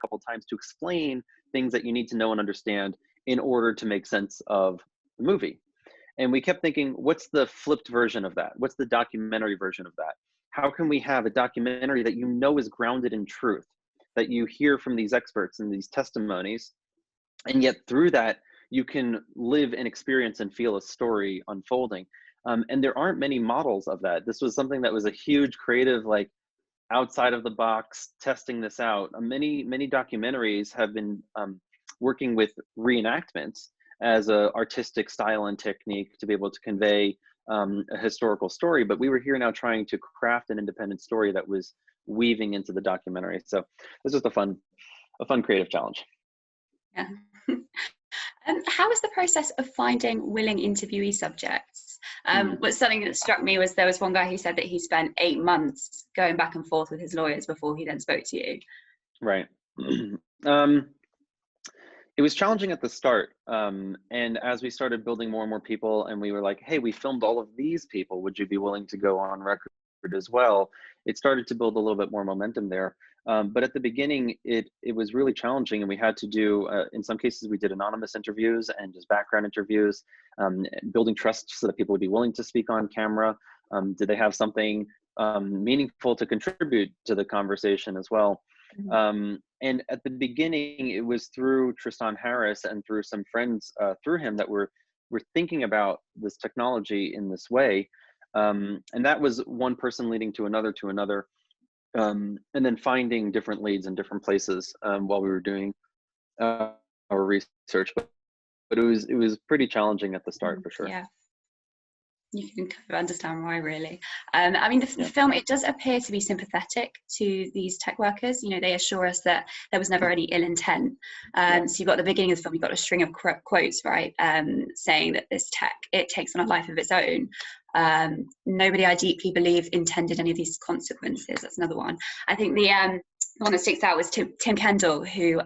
couple times to explain things that you need to know and understand in order to make sense of the movie. And we kept thinking, what's the flipped version of that? What's the documentary version of that? How can we have a documentary that you know is grounded in truth, that you hear from these experts and these testimonies, and yet through that, you can live and experience and feel a story unfolding. And there aren't many models of that. This was something that was a huge creative, like outside of the box, testing this out. Many documentaries have been working with reenactments as a artistic style and technique to be able to convey a historical story. But we were here now trying to craft an independent story that was weaving into the documentary. So this was a fun creative challenge. Yeah. How was the process of finding willing interviewee subjects? What's something that struck me was there was one guy who said that he spent 8 months going back and forth with his lawyers before he then spoke to you. Right. It was challenging at the start. And as we started building more and more people and we were like, hey, we filmed all of these people, would you be willing to go on record as well? It started to build a little bit more momentum there. But at the beginning, it was really challenging, and we had to do, in some cases, we did anonymous interviews and just background interviews, building trust so that people would be willing to speak on camera. Did they have something meaningful to contribute to the conversation as well? And at the beginning, it was through Tristan Harris and through some friends through him that were thinking about this technology in this way. And that was one person leading to another, and then finding different leads in different places while we were doing our research. But it was pretty challenging at the start, for sure. Yeah. You can kind of understand why, really. I mean, the film, it does appear to be sympathetic to these tech workers. You know, they assure us that there was never any ill intent. So you've got the beginning of the film, you've got a string of quotes, right, saying that this tech, it takes on a life of its own. Nobody, I deeply believe, intended any of these consequences. That's another one. I think the one that sticks out was Tim Kendall, who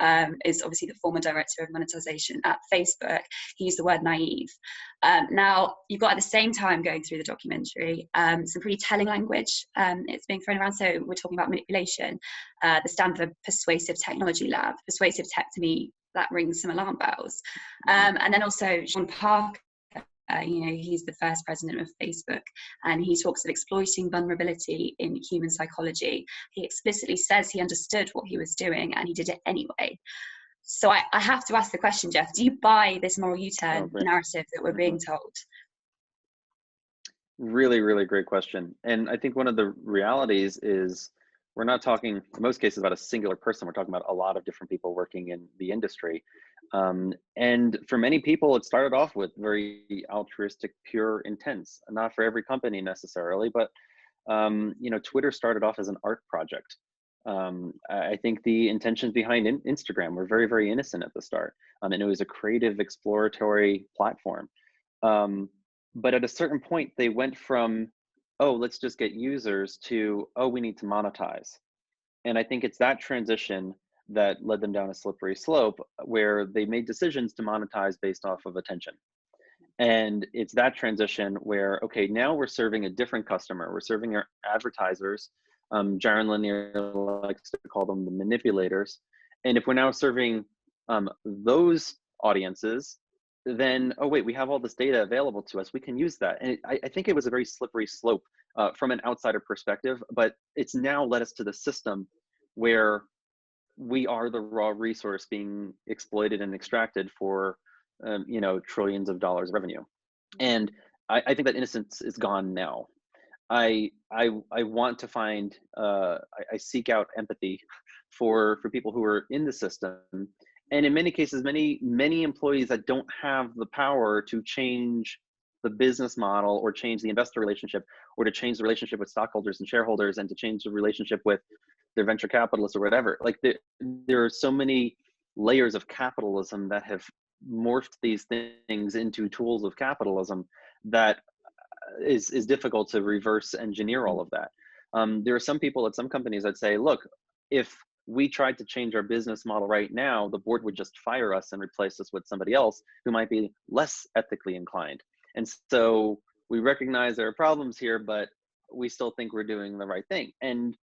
is obviously the former director of monetization at Facebook. He used the word naive. Now, you've got at the same time going through the documentary some pretty telling language. It's being thrown around. So we're talking about manipulation. The Stanford Persuasive Technology Lab. Persuasive tech, to me, that rings some alarm bells. And then also Sean Parker. You know, he's the first president of Facebook, and he talks of exploiting vulnerability in human psychology. He explicitly says he understood what he was doing, and he did it anyway. So I have to ask the question, Jeff, do you buy this moral U-turn narrative that we're being told? Really, really great question. And I think one of the realities is we're not talking, in most cases, about a singular person. We're talking about a lot of different people working in the industry. And for many people, it started off with very altruistic, pure intents. Not for every company necessarily, but you know, Twitter started off as an art project. I think the intentions behind Instagram were very, very innocent at the start, and it was a creative, exploratory platform. But at a certain point, they went from, oh, let's just get users to, oh, we need to monetize. And I think it's that transition that led them down a slippery slope where they made decisions to monetize based off of attention. And it's that transition where, okay, now we're serving a different customer. We're serving our advertisers. Jaron Lanier likes to call them the manipulators. And if we're now serving those audiences, then, oh wait, we have all this data available to us. We can use that. And I think it was a very slippery slope from an outsider perspective, but it's now led us to the system where we are the raw resource being exploited and extracted for, you know, trillions of dollars of revenue. And I think that innocence is gone now. I want to find, I seek out empathy for people who are in the system. And in many cases, many employees that don't have the power to change the business model or change the investor relationship or to change the relationship with stockholders and shareholders and to change the relationship with their venture capitalists or whatever. Like there are so many layers of capitalism that have morphed these things into tools of capitalism that is difficult to reverse engineer all of that. There are some people at some companies that say, look, if we tried to change our business model right now, the board would just fire us and replace us with somebody else who might be less ethically inclined. And so we recognize there are problems here, but we still think we're doing the right thing. And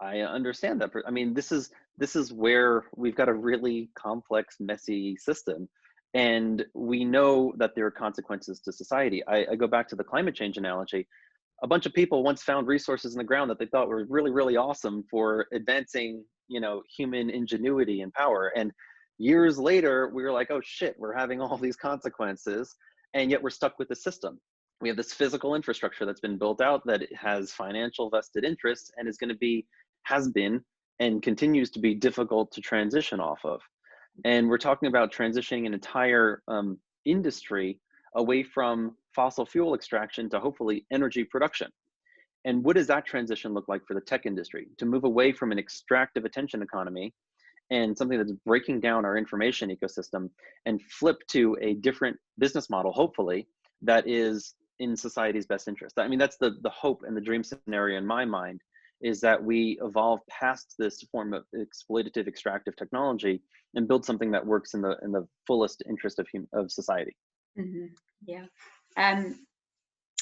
I understand that. I mean, this is where we've got a really complex, messy system, and we know that there are consequences to society. I go back to the climate change analogy. A bunch of people once found resources in the ground that they thought were really, really awesome for advancing, human ingenuity and power. And years later, we were like, oh shit, we're having all these consequences, and yet we're stuck with the system. We have this physical infrastructure that's been built out that has financial vested interests and is going to be, has been, and continues to be difficult to transition off of. And we're talking about transitioning an entire industry away from fossil fuel extraction to hopefully energy production. And what does that transition look like for the tech industry? To move away from an extractive attention economy and something that's breaking down our information ecosystem and flip to a different business model, hopefully, that is in society's best interest. I mean, that's the hope and the dream scenario in my mind, is that we evolve past this form of exploitative extractive technology and build something that works in the fullest interest of society. Mm-hmm. Yeah.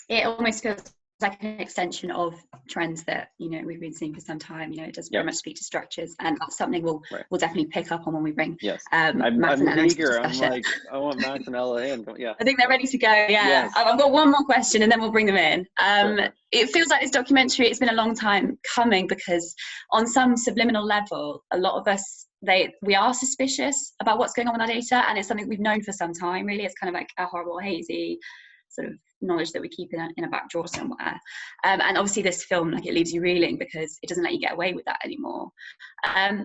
It almost feels like an extension of trends that we've been seeing for some time. It does very much speak to structures, and that's something we'll definitely pick up on when we bring I'm Matt and Ella into eager. discussion. I'm like, I want Max and Ella in. Yeah, I think they're ready to go. Yeah, yes. I've got one more question and then we'll bring them in. Sure. It feels like this documentary, it's been a long time coming, because on some subliminal level, a lot of us, we are suspicious about what's going on with our data, and it's something we've known for some time. Really, it's kind of like a horrible, hazy sort of knowledge that we keep in a back drawer somewhere. And obviously this film, like, it leaves you reeling because it doesn't let you get away with that anymore.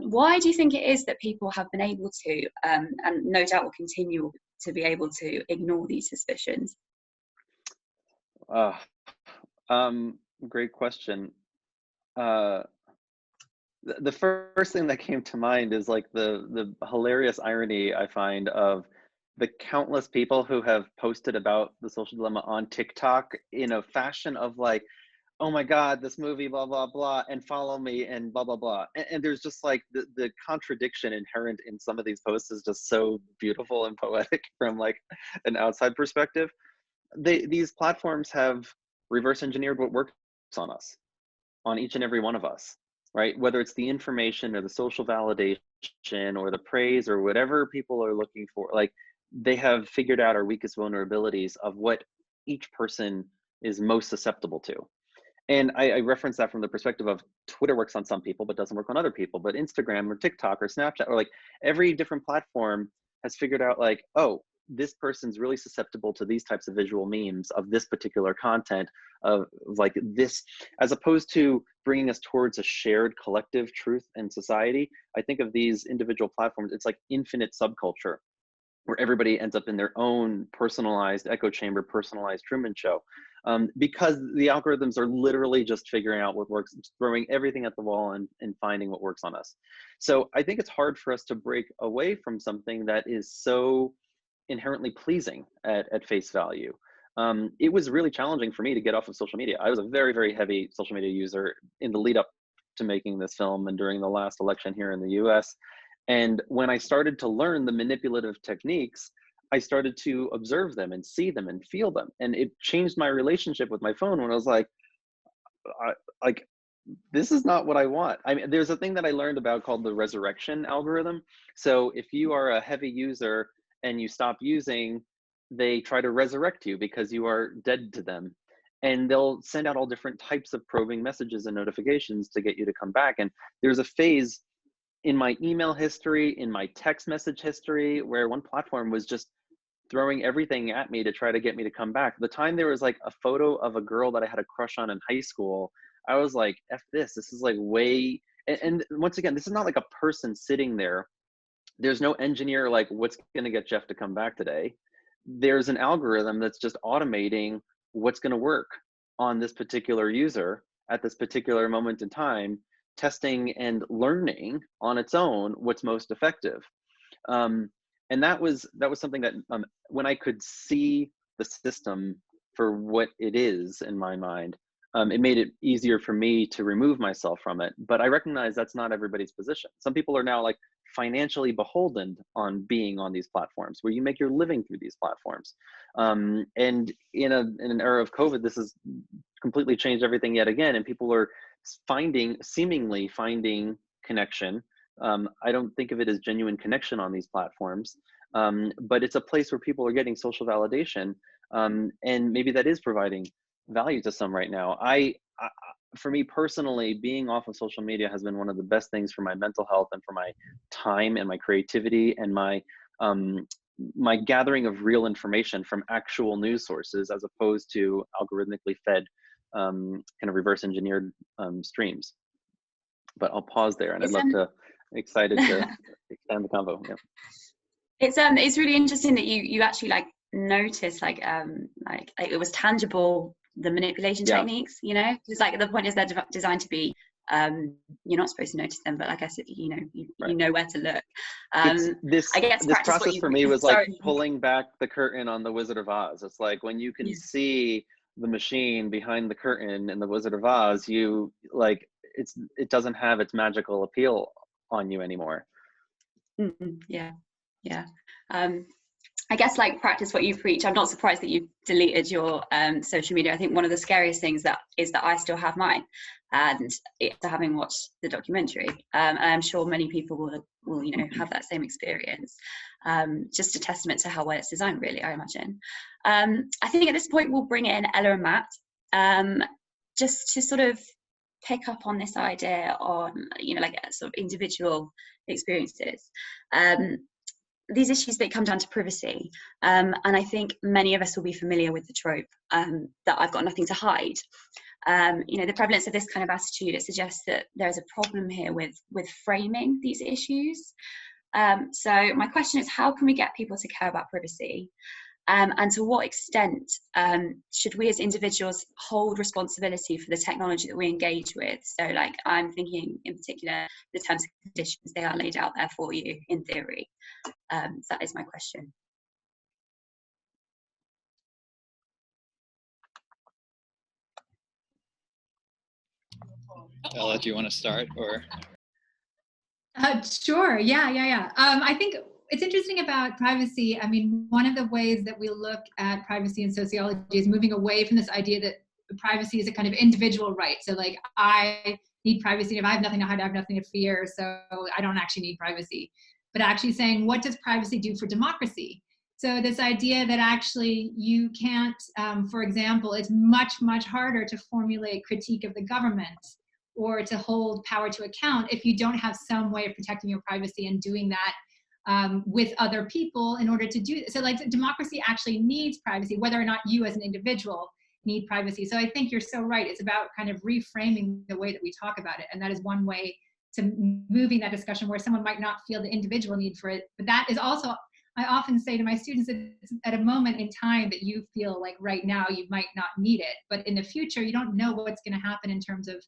Why do you think it is that people have been able to, and no doubt will continue to be able to, ignore these suspicions? Great question. The first thing that came to mind is like the hilarious irony I find of the countless people who have posted about the social dilemma on TikTok in a fashion of like, oh my God, this movie, blah, blah, blah, and follow me and blah, blah, blah. And there's just like the contradiction inherent in some of these posts is just so beautiful and poetic from like an outside perspective. These platforms have reverse engineered what works on us, on each and every one of us, right? Whether it's the information or the social validation or the praise or whatever people are looking for, like they have figured out our weakest vulnerabilities of what each person is most susceptible to. And I reference that from the perspective of Twitter works on some people, but doesn't work on other people. But Instagram or TikTok or Snapchat or like every different platform has figured out like, oh, this person's really susceptible to these types of visual memes of this particular content of like this, as opposed to bringing us towards a shared collective truth and society. I think of these individual platforms, it's like infinite subculture where everybody ends up in their own personalized echo chamber, personalized Truman Show. Because the algorithms are literally just figuring out what works, throwing everything at the wall and finding what works on us. So I think it's hard for us to break away from something that is so inherently pleasing at face value. It was really challenging for me to get off of social media. I was a very, very heavy social media user in the lead up to making this film and during the last election here in the US. And when I started to learn the manipulative techniques, I started to observe them and see them and feel them. And it changed my relationship with my phone when I was like, this is not what I want. I mean, there's a thing that I learned about called the resurrection algorithm. So if you are a heavy user and you stop using, they try to resurrect you because you are dead to them. And they'll send out all different types of probing messages and notifications to get you to come back. And there's a phase in my email history, in my text message history, where one platform was just throwing everything at me to try to get me to come back. The time there was like a photo of a girl that I had a crush on in high school, I was like, F this is like way, and once again, this is not like a person sitting there. There's no engineer like, what's gonna get Jeff to come back today? There's an algorithm that's just automating what's gonna work on this particular user at this particular moment in time, testing and learning on its own what's most effective. And that was something that when I could see the system for what it is in my mind, it made it easier for me to remove myself from it. But I recognize that's not everybody's position. Some people are now like financially beholden on being on these platforms where you make your living through these platforms. And in an era of COVID, this has completely changed everything yet again. And people are seemingly finding connection. I don't think of it as genuine connection on these platforms, but it's a place where people are getting social validation, and maybe that is providing value to some right now. For me personally, being off of social media has been one of the best things for my mental health and for my time and my creativity and my gathering of real information from actual news sources, as opposed to algorithmically fed kind of reverse engineered streams. But I'll pause there, and I'd love to, excited to expand the convo. Yeah. It's really interesting that you actually like notice like it was tangible, the manipulation techniques, you know, it's like the point is they're designed to be, you're not supposed to notice them, but like I said, you know, you know where to look. This process for me was like pulling back the curtain on the Wizard of Oz. It's like when you can see the machine behind the curtain in the Wizard of Oz, you like it doesn't have its magical appeal on you anymore. Yeah. I guess like practice what you preach. I'm not surprised that you deleted your social media. I think one of the scariest things that I still have mine, and after having watched the documentary, and I'm sure many people will you know have that same experience. Just a testament to how well it's designed, really, I imagine. I think at this point we'll bring in Ella and Matt, just to sort of pick up on this idea on, you know, like sort of individual experiences. These issues, they come down to privacy, and I think many of us will be familiar with the trope that I've got nothing to hide. You know, the prevalence of this kind of attitude, it suggests that there's a problem here with framing these issues. So my question is, how can we get people to care about privacy? And to what extent should we as individuals hold responsibility for the technology that we engage with? So like I'm thinking in particular, the terms and conditions, they are laid out there for you in theory. So that is my question. Ella, do you want to start or? Sure. Yeah. I think it's interesting about privacy. I mean, one of the ways that we look at privacy in sociology is moving away from this idea that privacy is a kind of individual right. So like I need privacy. If I have nothing to hide, I have nothing to fear. So I don't actually need privacy. But actually saying, what does privacy do for democracy? So this idea that actually you can't, for example, it's much, much harder to formulate critique of the government or to hold power to account if you don't have some way of protecting your privacy and doing that with other people in order to do this. So like democracy actually needs privacy, whether or not you as an individual need privacy. So I think you're so right. It's about kind of reframing the way that we talk about it. And that is one way to moving that discussion where someone might not feel the individual need for it. But that is also, I often say to my students, that it's at a moment in time that you feel like right now you might not need it. But in the future, you don't know what's going to happen in terms of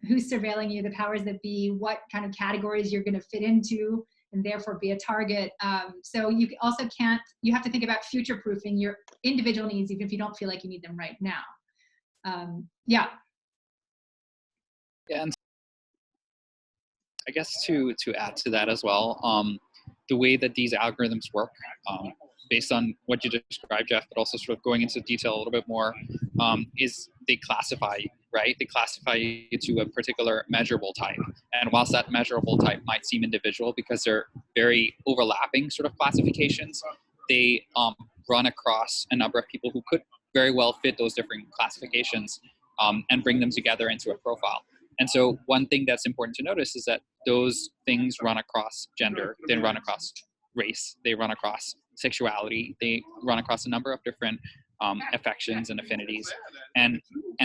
who's surveilling you, the powers that be, what kind of categories you're going to fit into, and therefore be a target. So you also can't, you have to think about future-proofing your individual needs, even if you don't feel like you need them right now. Yeah, and I guess to add to that as well, the way that these algorithms work, based on what you described, Jeff, but also sort of going into detail a little bit more, is they classify you, right? They classify you to a particular measurable type. And whilst that measurable type might seem individual because they're very overlapping sort of classifications, they run across a number of people who could very well fit those different classifications and bring them together into a profile. And so one thing that's important to notice is that those things run across gender, they run across race, they run across sexuality, they run across a number of different affections and affinities, and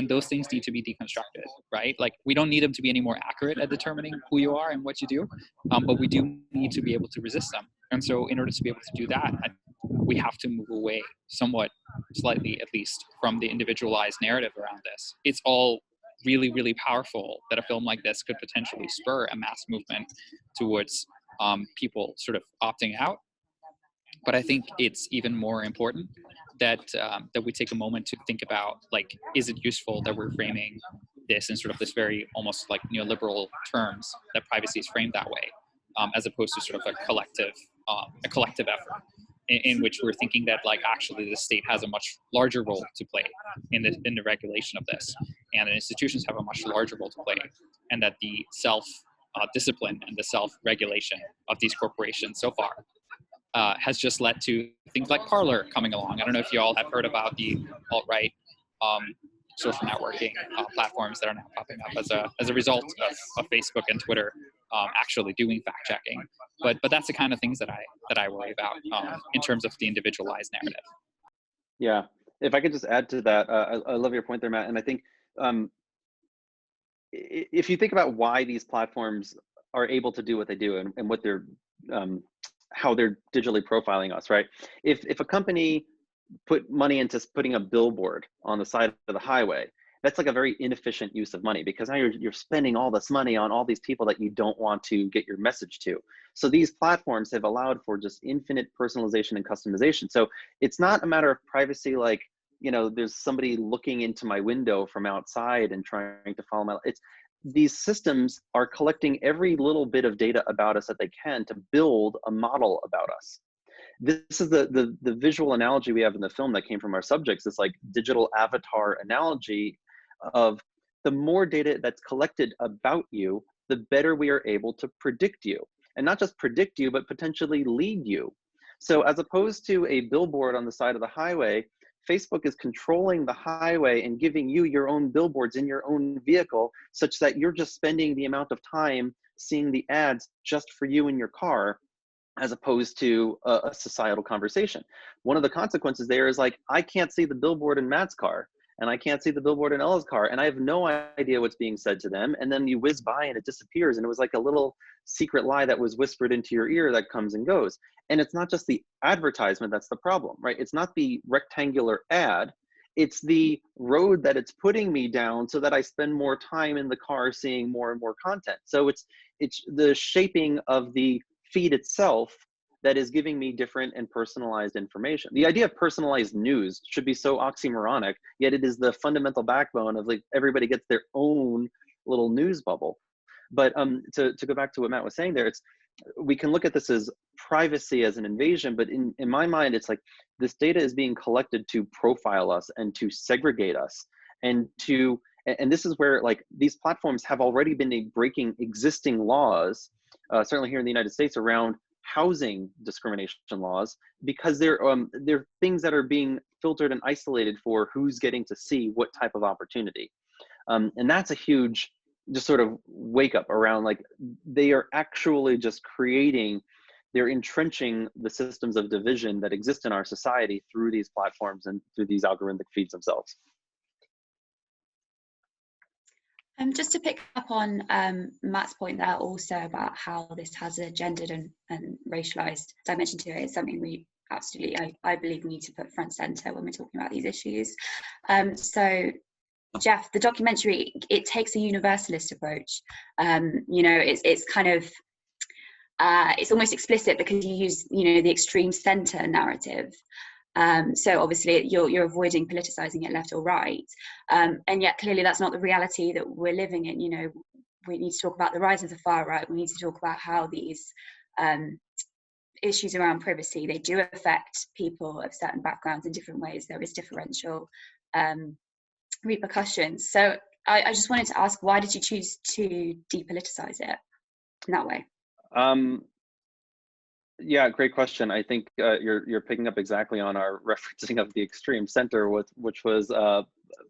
those things need to be deconstructed, right? Like we don't need them to be any more accurate at determining who you are and what you do, but we do need to be able to resist them. And so in order to be able to do that, we have to move away somewhat, slightly at least, from the individualized narrative around this. It's all really, really powerful that a film like this could potentially spur a mass movement towards people sort of opting out. But I think it's even more important that that we take a moment to think about, like, is it useful that we're framing this in sort of this very almost like neoliberal terms, that privacy is framed that way, as opposed to sort of a collective effort in which we're thinking that like actually the state has a much larger role to play in the regulation of this, and institutions have a much larger role to play, and that the self-discipline and the self-regulation of these corporations so far has just led to things like Parler coming along. I don't know if you all have heard about the alt-right social networking platforms that are now popping up as a result of Facebook and Twitter actually doing fact-checking. But that's the kind of things that I worry about in terms of the individualized narrative. Yeah, if I could just add to that, I love your point there, Matt. And I think if you think about why these platforms are able to do what they do and what they're how they're digitally profiling us, right? If a company put money into putting a billboard on the side of the highway, that's like a very inefficient use of money, because now you're spending all this money on all these people that you don't want to get your message to. So these platforms have allowed for just infinite personalization and customization. So it's not a matter of privacy, like, you know, there's somebody looking into my window from outside and trying to follow my, these systems are collecting every little bit of data about us that they can to build a model about us. This is the visual analogy we have in the film that came from our subjects, this like digital avatar analogy of the more data that's collected about you, the better we are able to predict you. And not just predict you, but potentially lead you. So as opposed to a billboard on the side of the highway, Facebook is controlling the highway and giving you your own billboards in your own vehicle, such that you're just spending the amount of time seeing the ads just for you in your car, as opposed to a societal conversation. One of the consequences there is like, I can't see the billboard in Matt's car, and I can't see the billboard in Ella's car, and I have no idea what's being said to them. And then you whiz by and it disappears. And it was like a little secret lie that was whispered into your ear that comes and goes. And it's not just the advertisement that's the problem, right? It's not the rectangular ad, it's the road that it's putting me down so that I spend more time in the car seeing more and more content. So it's the shaping of the feed itself that is giving me different and personalized information. The idea of personalized news should be so oxymoronic, yet it is the fundamental backbone of like everybody gets their own little news bubble. But to go back to what Matt was saying there, we can look at this as privacy as an invasion, but in my mind, it's like this data is being collected to profile us and to segregate us, and this is where like these platforms have already been breaking existing laws, certainly here in the United States, around housing discrimination laws, because they're things that are being filtered and isolated for who's getting to see what type of opportunity. And that's a huge just sort of wake up around, like, they are actually just they're entrenching the systems of division that exist in our society through these platforms and through these algorithmic feeds themselves. Just to pick up on Matt's point there also about how this has a gendered and racialized dimension to it, it's something we absolutely, I believe, we need to put front center when we're talking about these issues. So Jeff, the documentary, it takes a universalist approach. You know, it's kind of, it's almost explicit because you use, you know, the extreme center narrative. So obviously you're avoiding politicizing it left or right. And yet clearly that's not the reality that we're living in. You know, we need to talk about the rise of the far right. We need to talk about how these issues around privacy, they do affect people of certain backgrounds in different ways. There is differential repercussions. So I just wanted to ask, why did you choose to depoliticize it in that way? Yeah, great question. I think you're picking up exactly on our referencing of the extreme center, which was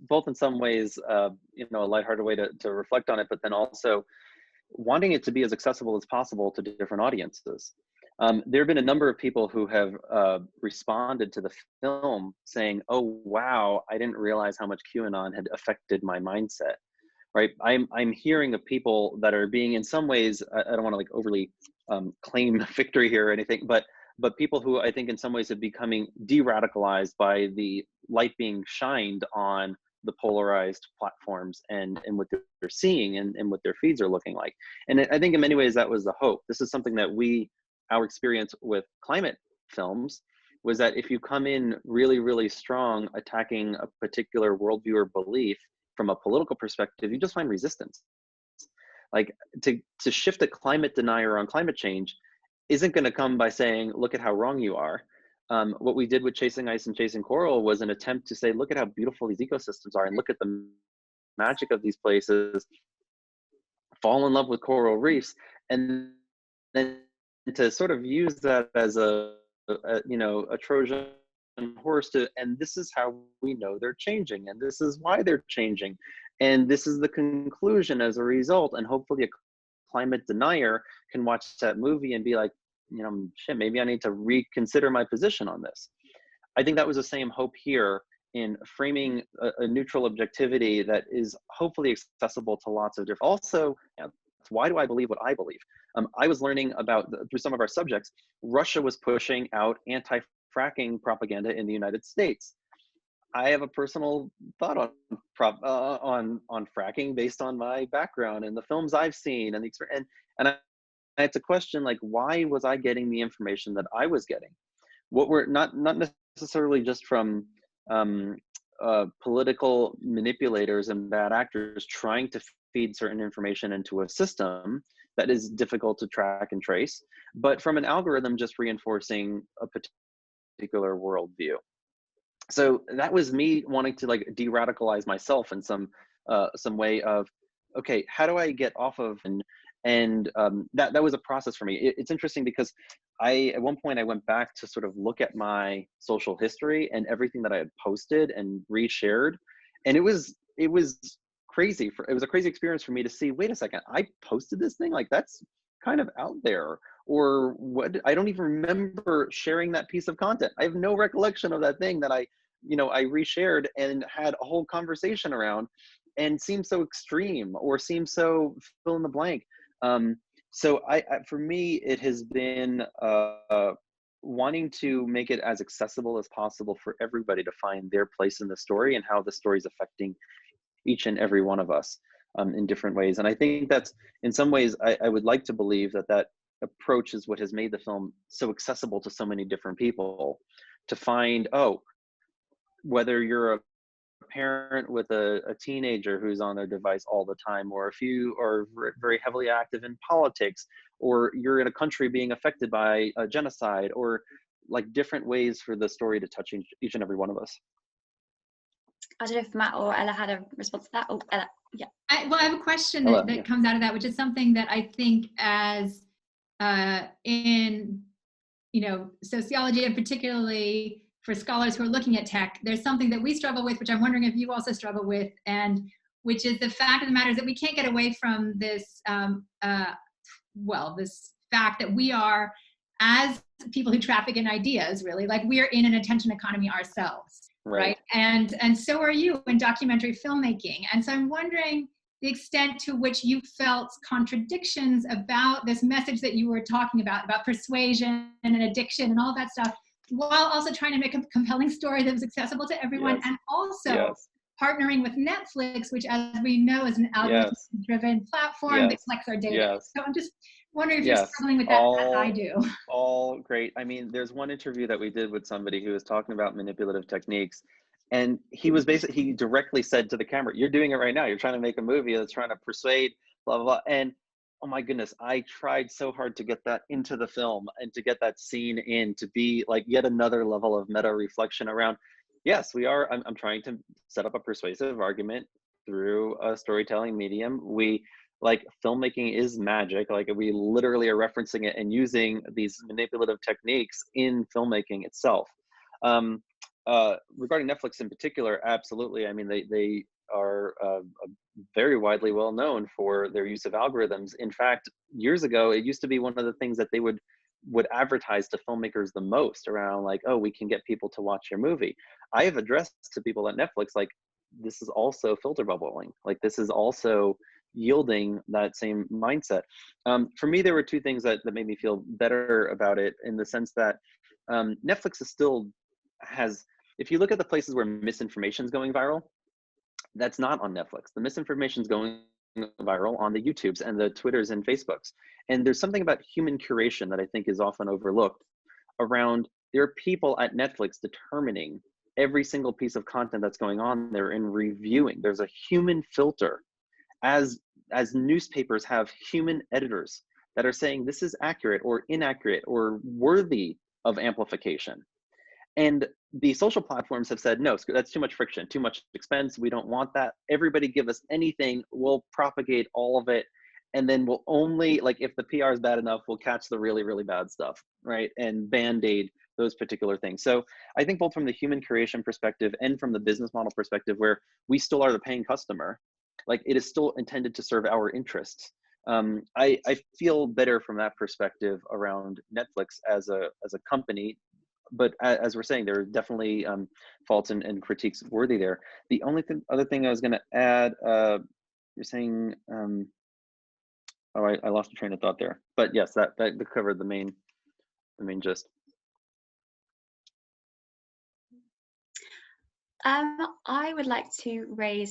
both in some ways, you know, a lighthearted way to reflect on it, but then also wanting it to be as accessible as possible to different audiences. There have been a number of people who have responded to the film saying, "Oh, wow, I didn't realize how much QAnon had affected my mindset." Right? I'm hearing of people that are being, in some ways, I don't want to like overly claim victory here or anything, but people who I think in some ways are becoming de-radicalized by the light being shined on the polarized platforms and what they're seeing and what their feeds are looking like. And I think in many ways that was the hope. This is something that our experience with climate films was that if you come in really, really strong attacking a particular worldview or belief from a political perspective, you just find resistance. Like to shift a climate denier on climate change isn't going to come by saying, look at how wrong you are. What we did with Chasing Ice and Chasing Coral was an attempt to say, look at how beautiful these ecosystems are and look at them magic of these places, fall in love with coral reefs, and then to sort of use that as a Trojan horse to, and this is how we know they're changing, and this is why they're changing, and this is the conclusion as a result, and hopefully a climate denier can watch that movie and be like, shit, maybe I need to reconsider my position on this. I think that was the same hope here in framing a neutral objectivity that is hopefully accessible to lots of different. Also, why do I believe what I believe? I was learning about, through some of our subjects, Russia was pushing out anti-fracking propaganda in the United States. I have a personal thought on fracking based on my background and the films I've seen and the experience. And I had to question, like, why was I getting the information that I was getting? What were not necessarily just from political manipulators and bad actors trying to feed certain information into a system that is difficult to track and trace, but from an algorithm just reinforcing a particular worldview. So that was me wanting to, like, de-radicalize myself in some way of, okay, how do I get off of, and that was a process for me. It's interesting because at one point I went back to sort of look at my social history and everything that I had posted and reshared, and it was crazy. It was a crazy experience for me to see, wait a second, I posted this thing, like, that's kind of out there, or what? I don't even remember sharing that piece of content. I have no recollection of that thing that I reshared and had a whole conversation around, and seemed so extreme or seemed so fill in the blank. So for me, it has been wanting to make it as accessible as possible for everybody to find their place in the story and how the story is affecting each and every one of us in different ways. And I think that's, in some ways, I would like to believe that approach is what has made the film so accessible to so many different people, to find, whether you're a parent with a teenager who's on their device all the time, or if you are very heavily active in politics, or you're in a country being affected by a genocide, or like different ways for the story to touch each and every one of us. I don't know if Matt or Ella had a response to that. Oh, Ella, yeah. I have a question that comes out of that, which is something that I think as in sociology, and particularly for scholars who are looking at tech, there's something that we struggle with, which I'm wondering if you also struggle with, and which is the fact of the matter is that we can't get away from this, this fact that we are, as people who traffic in ideas, really, like, we are in an attention economy ourselves, right? And so are you in documentary filmmaking. And so I'm wondering the extent to which you felt contradictions about this message that you were talking about persuasion and addiction and all that stuff, while also trying to make a compelling story that was accessible to everyone, and also partnering with Netflix, which, as we know, is an algorithm-driven platform that collects our data. So I'm just wondering if you're struggling with that as I do. All great. I mean, there's one interview that we did with somebody who was talking about manipulative techniques, and he directly said to the camera, "You're doing it right now. You're trying to make a movie that's trying to persuade, blah, blah, blah." And oh my goodness, I tried so hard to get that into the film and to get that scene in, to be like yet another level of meta reflection around, yes, we are, I'm trying to set up a persuasive argument through a storytelling medium. Filmmaking is magic. Like, we literally are referencing it and using these manipulative techniques in filmmaking itself. Regarding Netflix in particular, absolutely. I mean, they are very widely well known for their use of algorithms. In fact, years ago, it used to be one of the things that they would advertise to filmmakers the most, around like, oh, we can get people to watch your movie. I have addressed to people at Netflix, like, this is also filter bubbling. Like, this is also yielding that same mindset. For me, there were two things that made me feel better about it, in the sense that Netflix has, if you look at the places where misinformation is going viral, that's not on Netflix. The misinformation is going viral on the YouTubes and the Twitters and Facebooks. And there's something about human curation that I think is often overlooked around, there are people at Netflix determining every single piece of content that's going on there and reviewing. There's a human filter, as newspapers have human editors that are saying this is accurate or inaccurate or worthy of amplification. And the social platforms have said, no, that's too much friction, too much expense. We don't want that. Everybody give us anything. We'll propagate all of it. And then we'll only, like, if the PR is bad enough, we'll catch the really, really bad stuff, right? And band-aid those particular things. So I think both from the human curation perspective and from the business model perspective, where we still are the paying customer, like, it is still intended to serve our interests. I feel better from that perspective around Netflix as a company. But as we're saying, there are definitely faults and critiques worthy there. The only other thing I was going to add, you're saying, oh, I lost the train of thought there. But yes, that covered the main gist. I would like to raise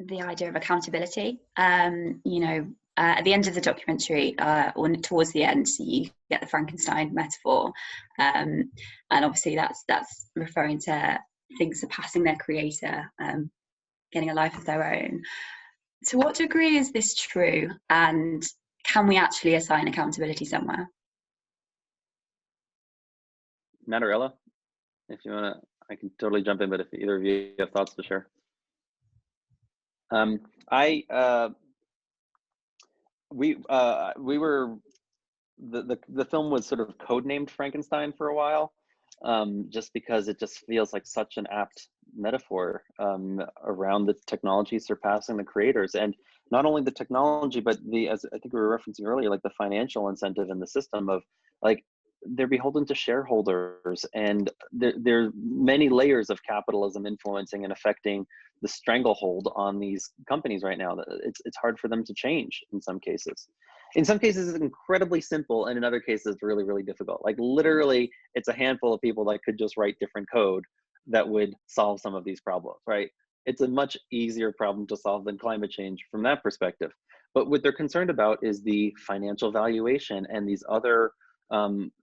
the idea of accountability. At the end of the documentary, or towards the end, you get the Frankenstein metaphor, and obviously that's referring to things surpassing their creator, getting a life of their own. To what degree is this true, and can we actually assign accountability somewhere? Matt or Ella, if you want to, I can totally jump in, but if either of you have thoughts to share. We were, the film was sort of codenamed Frankenstein for a while, just because it just feels like such an apt metaphor around the technology surpassing the creators. And not only the technology, but as I think we were referencing earlier, like the financial incentive in the system of, like, they're beholden to shareholders, and there are many layers of capitalism influencing and affecting the stranglehold on these companies right now. It's hard for them to change in some cases. In some cases, it's incredibly simple, and in other cases, it's really, really difficult. Like, literally, it's a handful of people that could just write different code that would solve some of these problems, right? It's a much easier problem to solve than climate change from that perspective. But what they're concerned about is the financial valuation and these other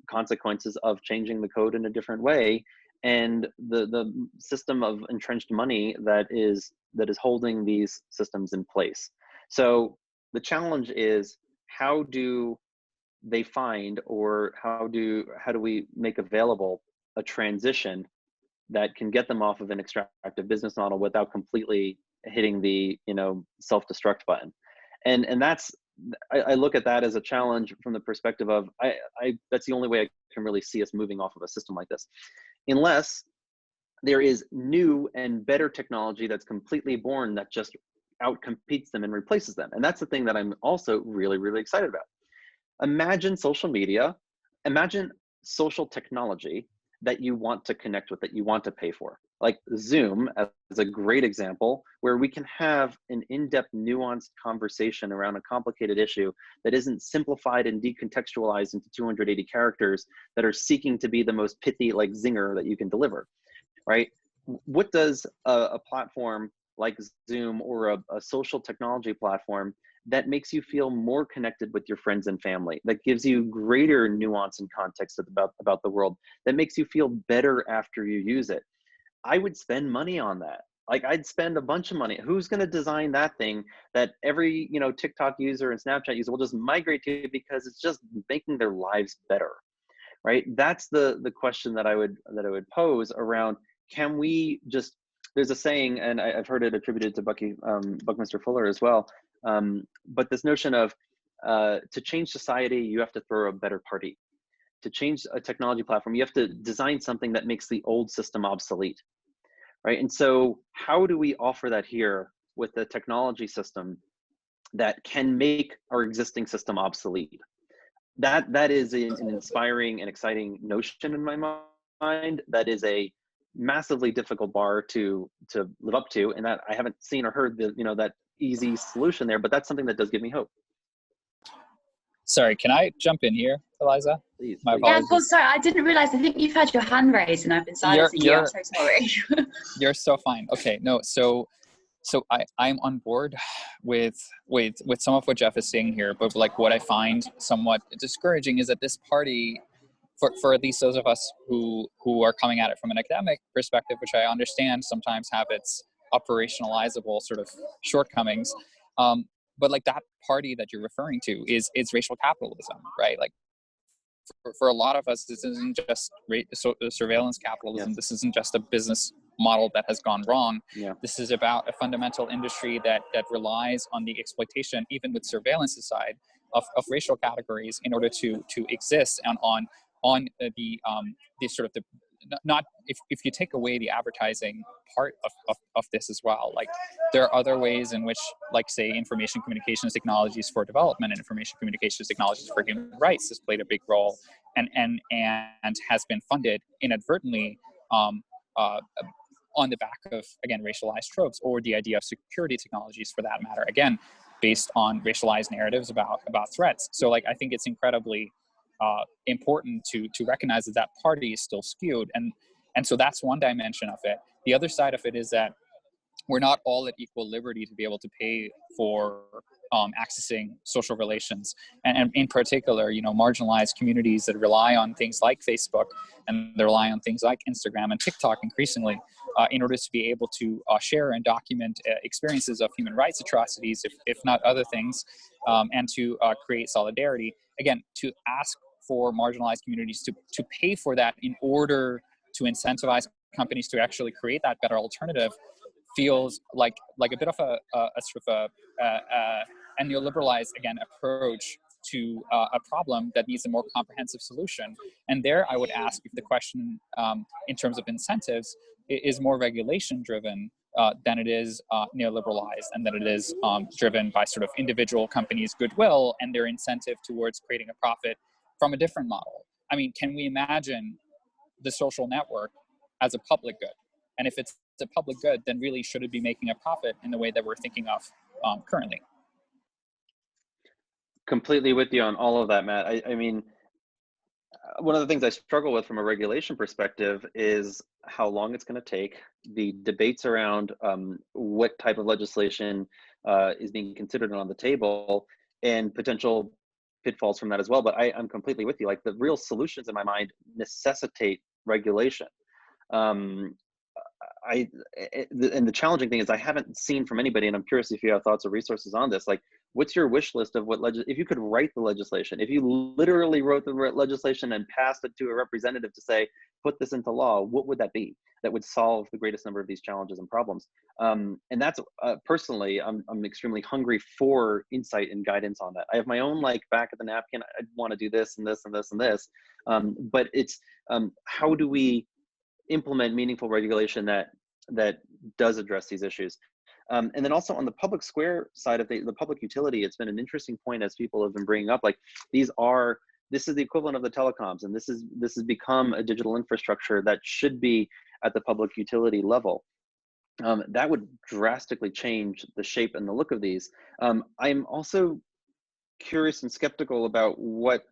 consequences of changing the code in a different way, and the system of entrenched money that is holding these systems in place. So the challenge is, how do they find, or how do we make available a transition that can get them off of an extractive business model without completely hitting the self-destruct button? And that's, I look at that as a challenge from the perspective of, that's the only way I can really see us moving off of a system like this, unless there is new and better technology that's completely born that just outcompetes them and replaces them. And that's the thing that I'm also really, really excited about. Imagine social media, imagine social technology that you want to connect with, that you want to pay for. Like Zoom as a great example, where we can have an in-depth, nuanced conversation around a complicated issue that isn't simplified and decontextualized into 280 characters that are seeking to be the most pithy, like, zinger that you can deliver, right? What does a platform like Zoom, or a social technology platform that makes you feel more connected with your friends and family, that gives you greater nuance and context about the world, that makes you feel better after you use it? I would spend money on that. Like, I'd spend a bunch of money. Who's going to design that thing that every TikTok user and Snapchat user will just migrate to, because it's just making their lives better, right? That's the question that I would pose around, can we just, there's a saying, and I've heard it attributed to Buckminster Fuller as well, but this notion of, to change society, you have to throw a better party. To change a technology platform, you have to design something that makes the old system obsolete, right? And so how do we offer that here with the technology system that can make our existing system obsolete? That is an inspiring and exciting notion in my mind. That is a massively difficult bar to live up to, and that I haven't seen or heard that easy solution there, but that's something that does give me hope. Sorry, can I jump in here, Eliza? Please. Yeah, of course. Sorry, I didn't realize. I think you've had your hand raised, and I've been silencing you. I'm so sorry. You're so fine. Okay, no. So I'm on board with some of what Jeff is saying here, but like what I find somewhat discouraging is that this party, for at least those of us who are coming at it from an academic perspective, which I understand sometimes have its operationalizable sort of shortcomings. But like that party that you're referring to is racial capitalism, right? Like for a lot of us, this isn't just surveillance capitalism. This isn't just a business model that has gone wrong. This is about a fundamental industry that relies on the exploitation, even with surveillance aside, of racial categories in order to exist, and on the sort of the, not if you take away the advertising part of this as well, like there are other ways in which, like, say, information communications technologies for development and information communications technologies for human rights has played a big role and has been funded inadvertently on the back of, again, racialized tropes, or the idea of security technologies for that matter, again, based on racialized narratives about threats. So, like, I think it's incredibly important to recognize that party is still skewed, and so that's one dimension of it. The other side of it is that we're not all at equal liberty to be able to pay for accessing social relations, and in particular, marginalized communities that rely on things like Facebook, and they rely on things like Instagram and TikTok increasingly in order to be able to share and document experiences of human rights atrocities, if not other things, and to create solidarity. Again, to ask for marginalized communities to pay for that in order to incentivize companies to actually create that better alternative feels like a bit of a sort of a neoliberalized, again, approach to a problem that needs a more comprehensive solution. And there I would ask if the question in terms of incentives is more regulation driven than it is neoliberalized, and that it is driven by sort of individual companies' goodwill and their incentive towards creating a profit from a different model. I mean, can we imagine the social network as a public good? And if it's a public good, then really should it be making a profit in the way that we're thinking of currently? Completely with you on all of that, Matt. I mean, one of the things I struggle with from a regulation perspective is how long it's going to take, the debates around what type of legislation is being considered and on the table, and potential pitfalls from that as well. But I'm completely with you. Like, the real solutions in my mind necessitate regulation. And the challenging thing is I haven't seen from anybody, and I'm curious if you have thoughts or resources on this, like, what's your wish list of what if you could write the legislation, if you literally wrote the legislation and passed it to a representative to say, put this into law, what would that be that would solve the greatest number of these challenges and problems? And that's personally, I'm extremely hungry for insight and guidance on that. I have my own, like, back of the napkin, I want to do this and this and this and this, but it's how do we implement meaningful regulation that does address these issues? And then also on the public square side of the public utility, it's been an interesting point as people have been bringing up, like, this is the equivalent of the telecoms, and this has become a digital infrastructure that should be at the public utility level. That would drastically change the shape and the look of these. I'm also curious and skeptical about what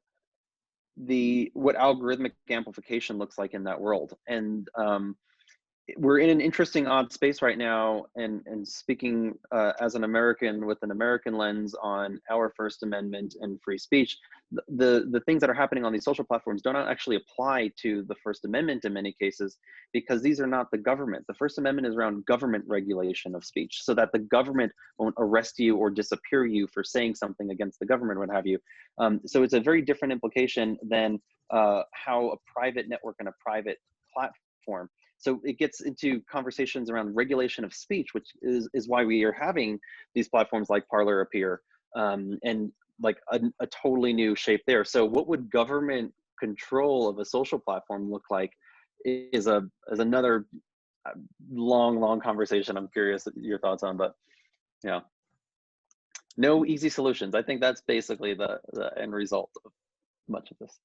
algorithmic amplification looks like in that world. And we're in an interesting odd space right now, and speaking as an American with an American lens on our First Amendment and free speech, the things that are happening on these social platforms don't actually apply to the First Amendment in many cases, because these are not the government. The First Amendment is around government regulation of speech, so that the government won't arrest you or disappear you for saying something against the government, what have you. So it's a very different implication than how a private network and a private platform. So it gets into conversations around regulation of speech, which is why we are having these platforms like Parler appear, and like a totally new shape there. So what would government control of a social platform look like is another long conversation I'm curious your thoughts on, but yeah. No easy solutions. I think that's basically the end result of much of this.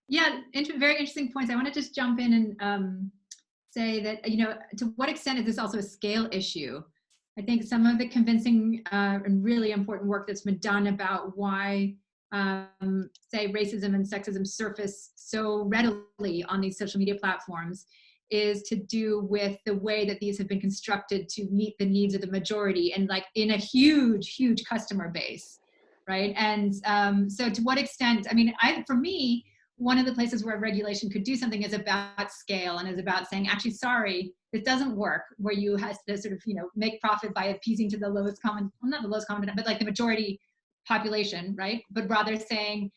Yeah, very interesting points. I want to just jump in and say that, to what extent is this also a scale issue? I think some of the convincing and really important work that's been done about why, say, racism and sexism surface so readily on these social media platforms is to do with the way that these have been constructed to meet the needs of the majority, and like in a huge customer base, right? And so to what extent, I mean, for me, one of the places where regulation could do something is about scale, and is about saying, actually, sorry, this doesn't work, where you have to sort of, make profit by appeasing to the lowest common, well, not the lowest common, but like the majority population, right? But rather saying,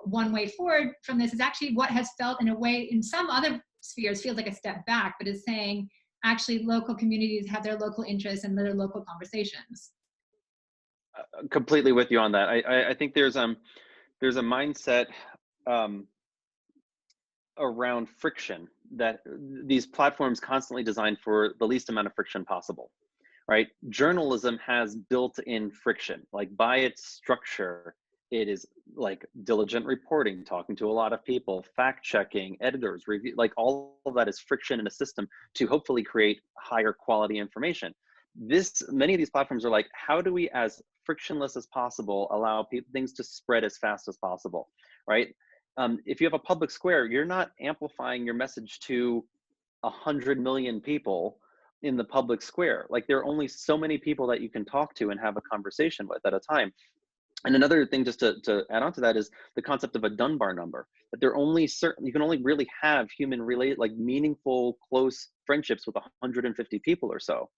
one way forward from this is actually what has felt in a way in some other spheres feels like a step back, but is saying actually local communities have their local interests and their local conversations. Completely with you on that. I think there's a mindset around friction, that these platforms constantly designed for the least amount of friction possible, right? Journalism has built-in friction, like by its structure, it is like diligent reporting, talking to a lot of people, fact checking, editors, review, like all of that is friction in a system to hopefully create higher quality information. Many of these platforms are like, how do we, as frictionless as possible, allow things to spread as fast as possible, right? If you have a public square, you're not amplifying your message to 100 million people in the public square. Like, there are only so many people that you can talk to and have a conversation with at a time. And another thing, just to add on to that, is the concept of a Dunbar number. That you can only really have like meaningful, close friendships with 150 people or so.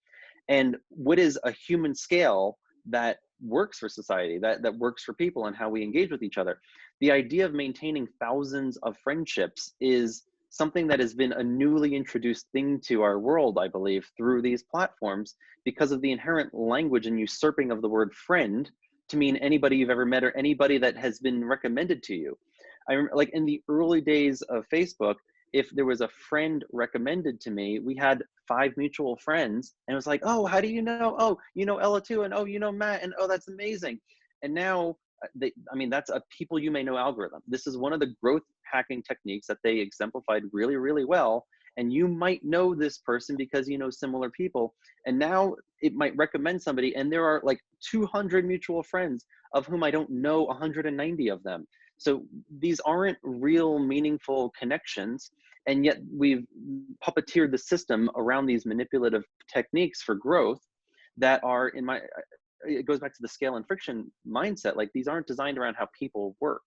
And what is a human scale that works for society, that works for people and how we engage with each other? The idea of maintaining thousands of friendships is something that has been a newly introduced thing to our world, I believe, through these platforms, because of the inherent language and usurping of the word friend to mean anybody you've ever met or anybody that has been recommended to you. I remember, like, in the early days of Facebook, if there was a friend recommended to me, we had 5 mutual friends, and it was like, oh, how do you know? Oh, you know Ella too, and oh, you know Matt, and oh, that's amazing. And now, that's a people you may know algorithm. This is one of the growth hacking techniques that they exemplified really, really well. And you might know this person because you know similar people. And now it might recommend somebody, and there are like 200 mutual friends of whom I don't know 190 of them. So these aren't real meaningful connections. And yet we've puppeteered the system around these manipulative techniques for growth that are, it goes back to the scale and friction mindset. Like, these aren't designed around how people work.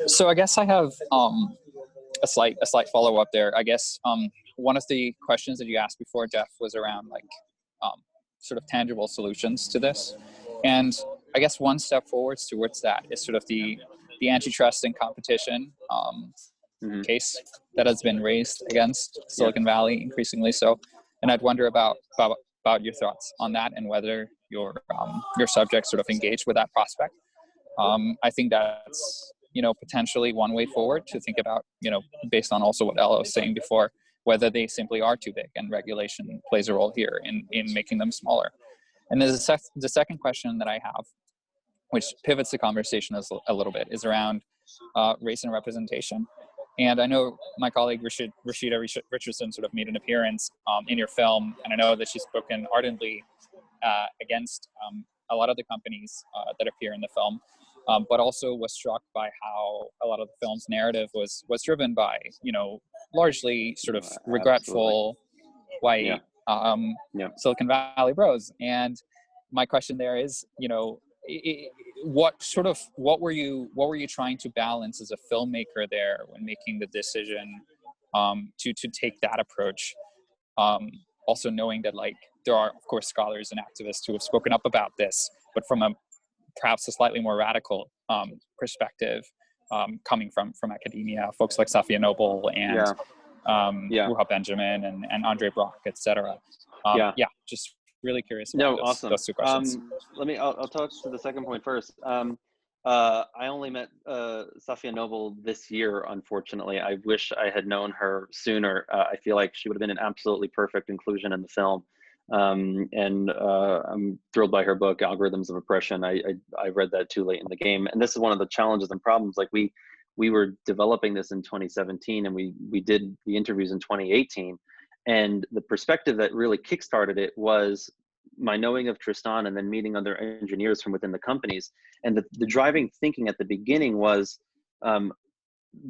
So I guess I have a slight follow-up there. I guess one of the questions that you asked before, Jeff, was around like sort of tangible solutions to this. And I guess one step forwards towards that is sort of the antitrust and competition case that has been raised against Silicon Valley increasingly so. And I'd wonder about your thoughts on that, and whether your subjects sort of engage with that prospect. I think that's potentially one way forward to think about, based on also what Ella was saying before, whether they simply are too big, and regulation plays a role here in making them smaller. And there's the second question that I have, which pivots the conversation a little bit, is around race and representation. And I know my colleague Rashida Richardson sort of made an appearance in your film, and I know that she's spoken ardently against a lot of the companies that appear in the film, but also was struck by how a lot of the film's narrative was driven by, largely sort of regretful white Silicon Valley bros. And my question there is, what were you trying to balance as a filmmaker there when making the decision to take that approach, also knowing that, like, there are of course scholars and activists who have spoken up about this, but from perhaps a slightly more radical perspective, coming from academia, folks like Safiya Noble and Ruha Benjamin and Andre Brock, etc. Just really curious about those two questions. I'll talk to the second point first. I only met Safiya Noble this year, unfortunately. I wish I had known her sooner. I feel like she would have been an absolutely perfect inclusion in the film. And I'm thrilled by her book, Algorithms of Oppression. I read that too late in the game. And this is one of the challenges and problems. Like, we were developing this in 2017, and we did the interviews in 2018. And the perspective that really kickstarted it was my knowing of Tristan, and then meeting other engineers from within the companies. And the driving thinking at the beginning was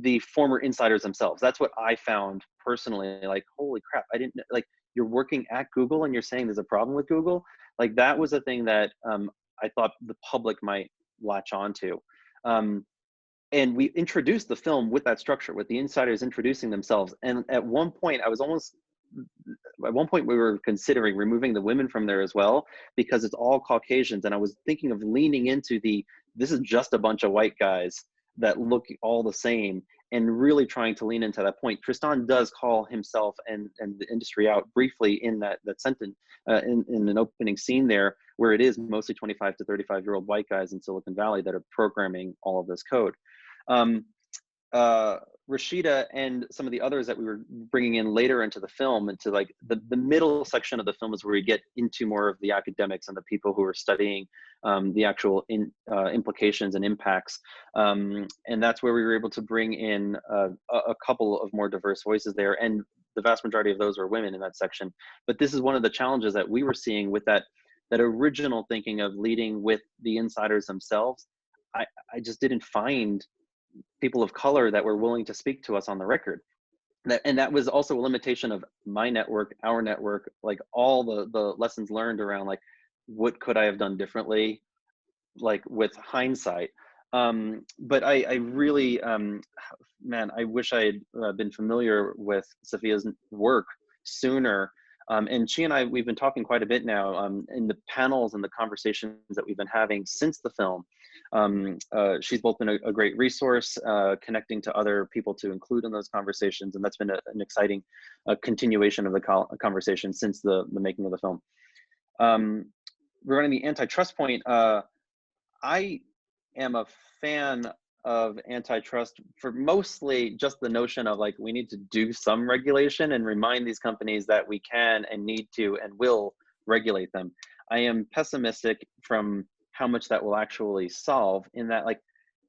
the former insiders themselves. That's what I found personally. Like, holy crap, I didn't, like, you're working at Google and you're saying there's a problem with Google? Like, that was a thing that I thought the public might latch onto. And we introduced the film with that structure, with the insiders introducing themselves. And at one point, I was almost at one point we were considering removing the women from there as well, because it's all Caucasians. And I was thinking of leaning into this is just a bunch of white guys that look all the same, and really trying to lean into that point. Tristan does call himself and the industry out briefly in that sentence, in an opening scene there, where it is mostly 25 to 35-year-old white guys in Silicon Valley that are programming all of this code. Rashida and some of the others that we were bringing in later into the film, into like the middle section of the film, is where we get into more of the academics and the people who are studying the actual implications and impacts. And that's where we were able to bring in a couple of more diverse voices there. And the vast majority of those were women in that section. But this is one of the challenges that we were seeing with that original thinking of leading with the insiders themselves. I just didn't find people of color that were willing to speak to us on the record. And that was also a limitation of my network, our network, like all the lessons learned around like, what could I have done differently, like with hindsight. But I really, man, I wish I had been familiar with Sophia's work sooner. And she and I, we've been talking quite a bit now in the panels and the conversations that we've been having since the film. She's both been a great resource, connecting to other people to include in those conversations. And that's been an exciting continuation of the conversation since the making of the film. Regarding the antitrust point, I am a fan of antitrust for mostly just the notion of like, we need to do some regulation and remind these companies that we can and need to and will regulate them. I am pessimistic from how much that will actually solve, in that, like,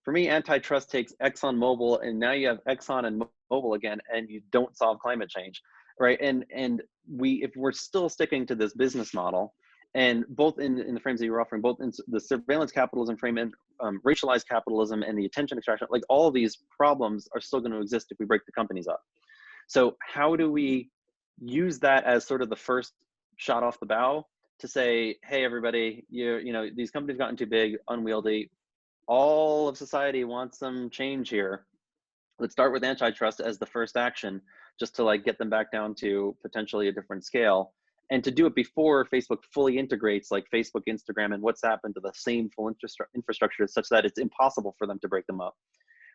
for me, antitrust takes ExxonMobil, and now you have Exxon and Mobil again, and you don't solve climate change, right? And if we're still sticking to this business model, and both in the frames that you're offering, both in the surveillance capitalism frame and racialized capitalism and the attention extraction, like all of these problems are still going to exist if we break the companies up. So how do we use that as sort of the first shot off the bow to say, hey, everybody, you know, these companies gotten too big, unwieldy. All of society wants some change here. Let's start with antitrust as the first action, just to like get them back down to potentially a different scale. And to do it before Facebook fully integrates like Facebook, Instagram, and WhatsApp into the same full infrastructure, such that it's impossible for them to break them up,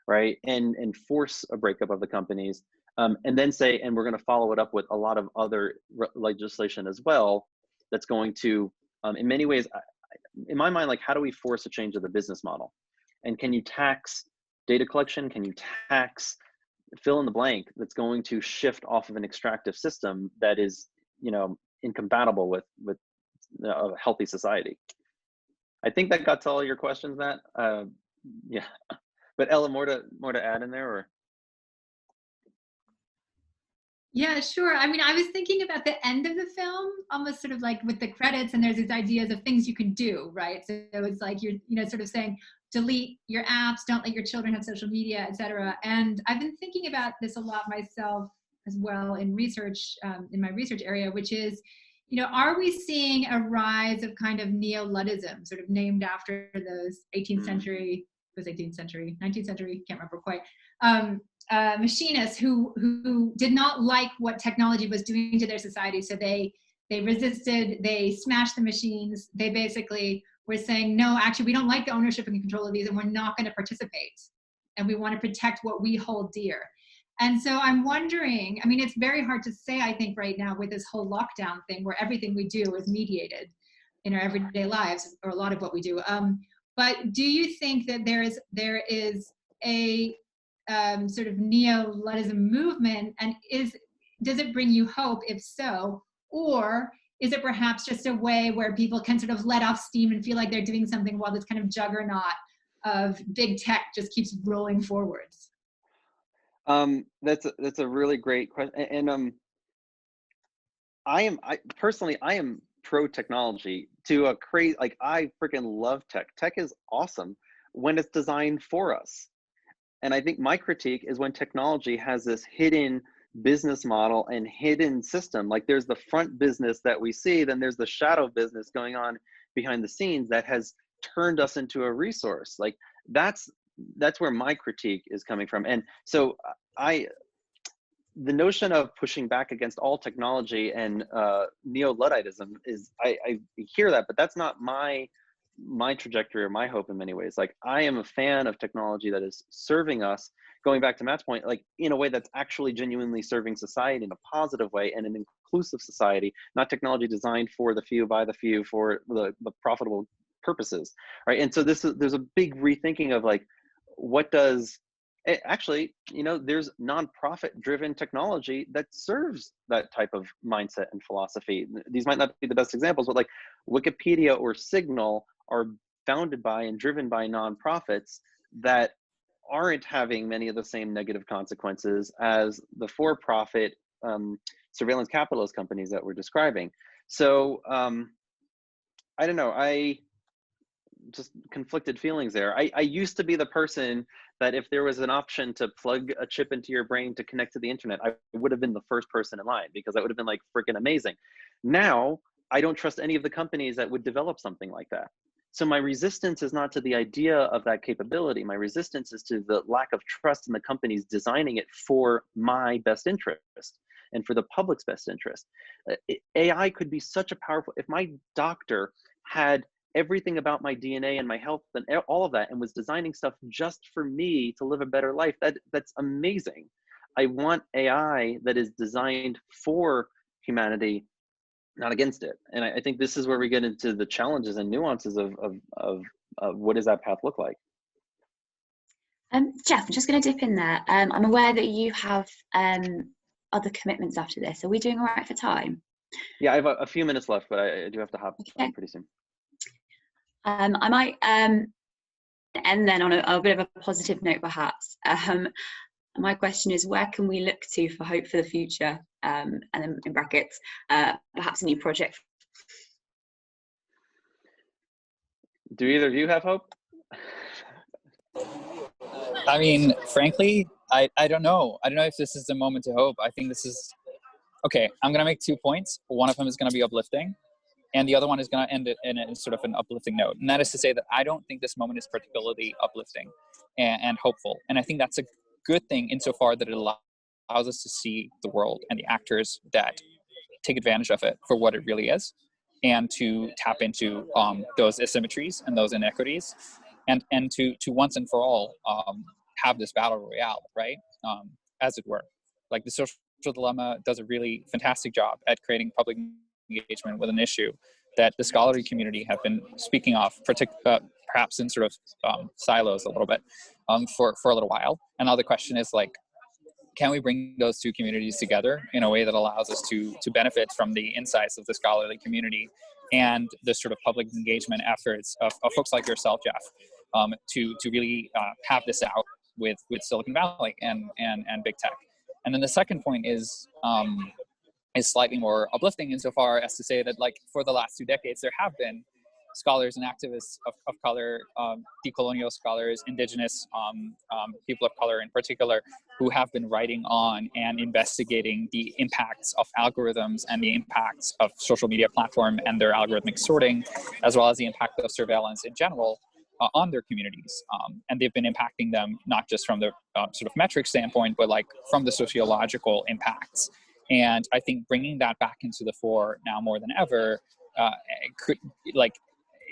right? And force a breakup of the companies. And then say, and we're going to follow it up with a lot of other legislation as well, that's going to, in many ways, in my mind, like, how do we force a change of the business model? And can you tax data collection? Can you tax fill in the blank that's going to shift off of an extractive system that is, you know, incompatible with a healthy society? I think that got to all your questions, Matt. Yeah, but Ella, more to add in there, or? Yeah, sure. I mean, I was thinking about the end of the film, almost sort of like with the credits, and there's these ideas of things you can do, right? So it's like you're, you know, sort of saying, delete your apps, don't let your children have social media, etc. And I've been thinking about this a lot myself as well in research, in my research area, which is, you know, are we seeing a rise of kind of Neoludism, sort of named after those 18th century, 19th century, can't remember quite, machinists who did not like what technology was doing to their society, so they resisted, they smashed the machines, they basically were saying, no, actually we don't like the ownership and control of these, and we're not going to participate, and we want to protect what we hold dear. And so I'm wondering, I mean, it's very hard to say, I think, right now with this whole lockdown thing where everything we do is mediated in our everyday lives, or a lot of what we do, but do you think that there is a sort of Neoludism movement, and does it bring you hope? If so, or is it perhaps just a way where people can sort of let off steam and feel like they're doing something while this kind of juggernaut of big tech just keeps rolling forwards? That's a really great question, and I personally am pro technology to a crazy, like, I freaking love tech. Tech is awesome when it's designed for us. And I think my critique is when technology has this hidden business model and hidden system. Like, there's the front business that we see, then there's the shadow business going on behind the scenes that has turned us into a resource. Like, that's where my critique is coming from. And so the notion of pushing back against all technology and Neoludism is, I hear that, but that's not my trajectory or my hope in many ways. Like, I am a fan of technology that is serving us, going back to Matt's point, like in a way that's actually genuinely serving society in a positive way and an inclusive society, not technology designed for the few, by the few, for the profitable purposes, right? And so there's a big rethinking of like, what does actually, you know, there's nonprofit driven technology that serves that type of mindset and philosophy. These might not be the best examples, but like Wikipedia or Signal are founded by and driven by nonprofits that aren't having many of the same negative consequences as the for-profit surveillance capitalist companies that we're describing. So I don't know, I just conflicted feelings there. I used to be the person that if there was an option to plug a chip into your brain to connect to the internet, I would have been the first person in line, because that would have been like freaking amazing. Now, I don't trust any of the companies that would develop something like that. So my resistance is not to the idea of that capability. My resistance is to the lack of trust in the companies designing it for my best interest and for the public's best interest. AI could be such a powerful, if my doctor had everything about my DNA and my health and all of that, and was designing stuff just for me to live a better life, that's amazing. I want AI that is designed for humanity, not against it. And I think this is where we get into the challenges and nuances of what does that path look like. Jeff, I'm just going to dip in there. I'm aware that you have other commitments after this. Are we doing all right for time? Yeah, I have a few minutes left, but I do have to hop pretty soon. I might end then on a bit of a positive note, perhaps. My question is, where can we look to for hope for the future? And then in brackets, perhaps a new project. Do either of you have hope? I mean, frankly, I don't know. I don't know if this is the moment to hope. I think this is, okay, I'm going to make 2 points. One of them is going to be uplifting, and the other one is going to end it in a sort of an uplifting note. And that is to say that I don't think this moment is particularly uplifting and hopeful. And I think that's a good thing insofar that it allows us to see the world and the actors that take advantage of it for what it really is, and to tap into those asymmetries and those inequities, and to once and for all have this battle royale, right? As it were. Like, the social dilemma does a really fantastic job at creating public engagement with an issue that the scholarly community have been speaking of, perhaps in sort of silos a little bit for a little while. And now the question is, like, can we bring those two communities together in a way that allows us to benefit from the insights of the scholarly community and the sort of public engagement efforts of folks like yourself, Jeff, to really have this out with Silicon Valley and big tech. And then the second point is slightly more uplifting insofar as to say that, like, for the last 2 decades, there have been scholars and activists of color, decolonial scholars, indigenous people of color in particular, who have been writing on and investigating the impacts of algorithms and the impacts of social media platform and their algorithmic sorting, as well as the impact of surveillance in general on their communities. And they've been impacting them not just from the sort of metric standpoint, but like from the sociological impacts. And I think bringing that back into the fore now more than ever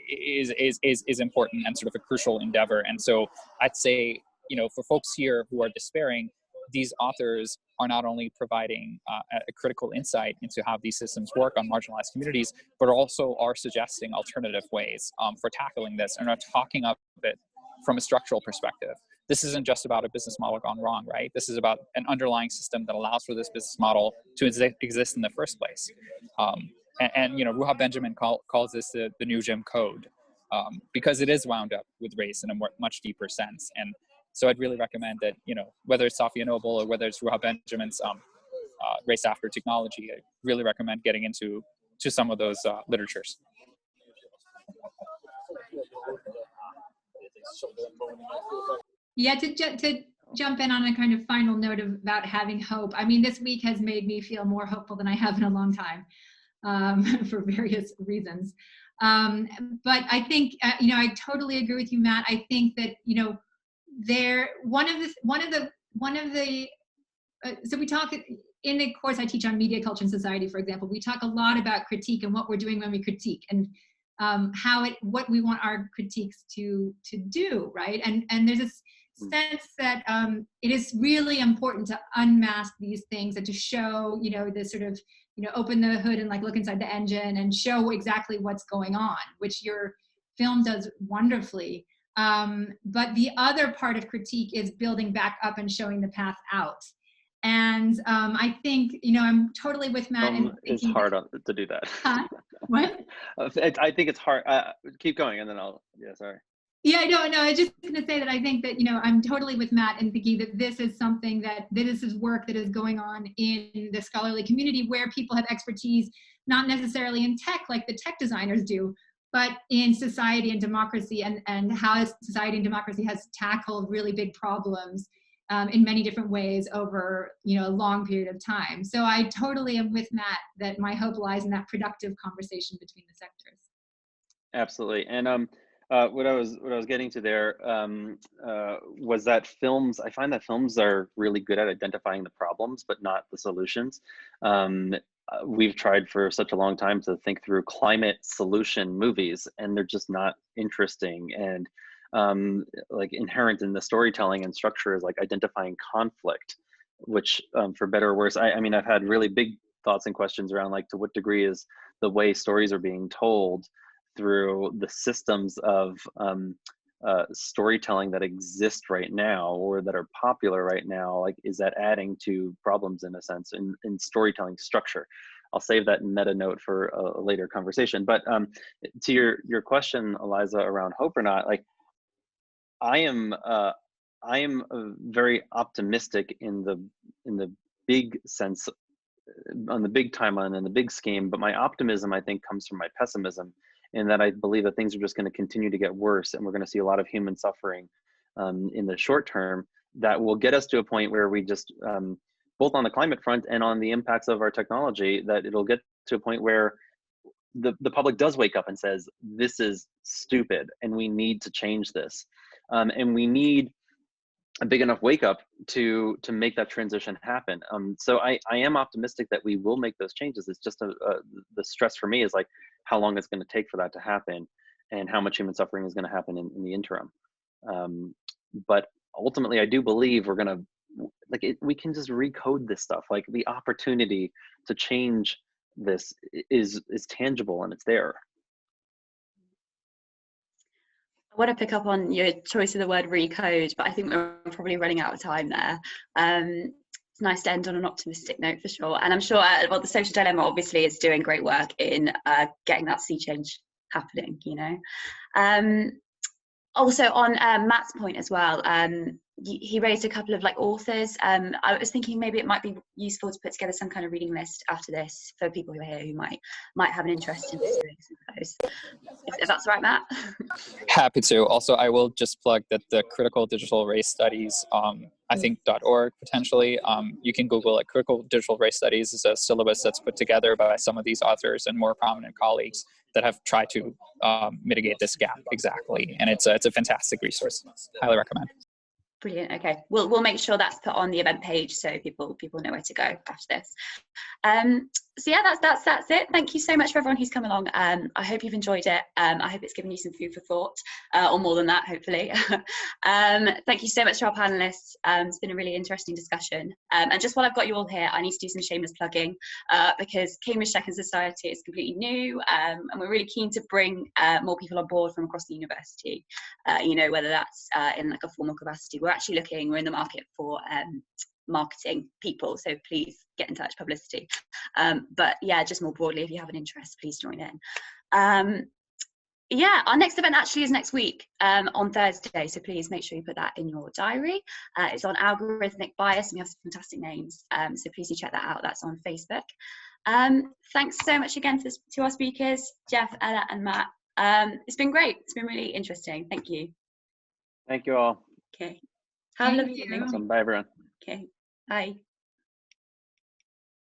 is important and sort of a crucial endeavor. And so I'd say, you know, for folks here who are despairing, these authors are not only providing a critical insight into how these systems work on marginalized communities, but also are suggesting alternative ways for tackling this, and are talking up it from a structural perspective. This isn't just about a business model gone wrong, right? This is about an underlying system that allows for this business model to exist in the first place. And you know, Ruha Benjamin calls this the new Jim Code, because it is wound up with race in a much deeper sense. And so I'd really recommend that, you know, whether it's Safia Noble or whether it's Ruha Benjamin's Race After Technology, I really recommend getting into some of those literatures. Yeah, to jump in on a kind of final note about having hope. I mean, this week has made me feel more hopeful than I have in a long time, for various reasons. But I think, you know, I totally agree with you, Matt. I think that, you know, one of the so we talk in the course I teach on media culture and society, for example, we talk a lot about critique and what we're doing when we critique, and what we want our critiques to do, right? And there's this sense that it is really important to unmask these things and to show, the sort of, open the hood and like look inside the engine and show exactly what's going on, which your film does wonderfully. But the other part of critique is building back up and showing the path out. And I think, I'm totally with Matt. And it's hard to do that. What? I think it's hard. Keep going, and then sorry. Yeah, no, I was just going to say that I think that, I'm totally with Matt in thinking that this is something that this is work that is going on in the scholarly community where people have expertise, not necessarily in tech like the tech designers do, but in society and democracy, and how society and democracy has tackled really big problems in many different ways over, a long period of time. So I totally am with Matt that my hope lies in that productive conversation between the sectors. Absolutely. And what I was getting to there was that I find that films are really good at identifying the problems, but not the solutions. We've tried for such a long time to think through climate solution movies, and they're just not interesting. And like inherent in the storytelling and structure is like identifying conflict, which for better or worse, I mean, I've had really big thoughts and questions around like to what degree is the way stories are being told through the systems of storytelling that exist right now or that are popular right now, like is that adding to problems in a sense in storytelling structure? I'll save that meta note for a later conversation. But to your question, Eliza, around hope or not, like I am very optimistic in the big sense, on the big timeline and the big scheme, but my optimism I think comes from my pessimism, in that I believe that things are just going to continue to get worse, and we're going to see a lot of human suffering in the short term that will get us to a point where we just, both on the climate front and on the impacts of our technology, that it'll get to a point where the public does wake up and says, this is stupid and we need to change this. And we need a big enough wake up to make that transition happen. So I am optimistic that we will make those changes. It's just the stress for me is like how long it's going to take for that to happen, and how much human suffering is going to happen in the interim. But ultimately, I do believe we're going to we can just recode this stuff. Like the opportunity to change this is tangible and it's there. I want to pick up on your choice of the word recode, but I think we're probably running out of time there. It's nice to end on an optimistic note for sure. And I'm sure, the Social Dilemma obviously is doing great work in getting that sea change happening, Also on Matt's point as well, he raised a couple of authors. I was thinking maybe it might be useful to put together some kind of reading list after this for people who are here who might have an interest in pursuing some of those. If that's all right, Matt. Happy to. Also, I will just plug that the Critical Digital Race Studies, I think .org potentially. You can Google it. Critical Digital Race Studies is a syllabus that's put together by some of these authors and more prominent colleagues that have tried to mitigate this gap exactly. And it's a fantastic resource. Highly recommend. Brilliant. Okay, we'll make sure that's put on the event page so people know where to go after this. So yeah, that's it. Thank you so much for everyone who's come along. I hope you've enjoyed it. I hope it's given you some food for thought, or more than that, hopefully. Thank you so much to our panelists. It's been a really interesting discussion. And just while I've got you all here, I need to do some shameless plugging because Cambridge Tech and Society is completely new, and we're really keen to bring more people on board from across the university. Whether that's in a formal capacity. We're in the market for marketing people, so please get in touch, publicity. But yeah, just more broadly, if you have an interest, please join in. Yeah, our next event actually is next week on Thursday, so please make sure you put that in your diary. It's on algorithmic bias, and we have some fantastic names, so please do check that out. That's on Facebook. Thanks so much again to our speakers, Jeff, Ella, and Matt. It's been great. It's been really interesting. Thank you. Thank you all. Okay. Have a lovely evening. evening. Awesome. Bye, everyone. Okay. Bye.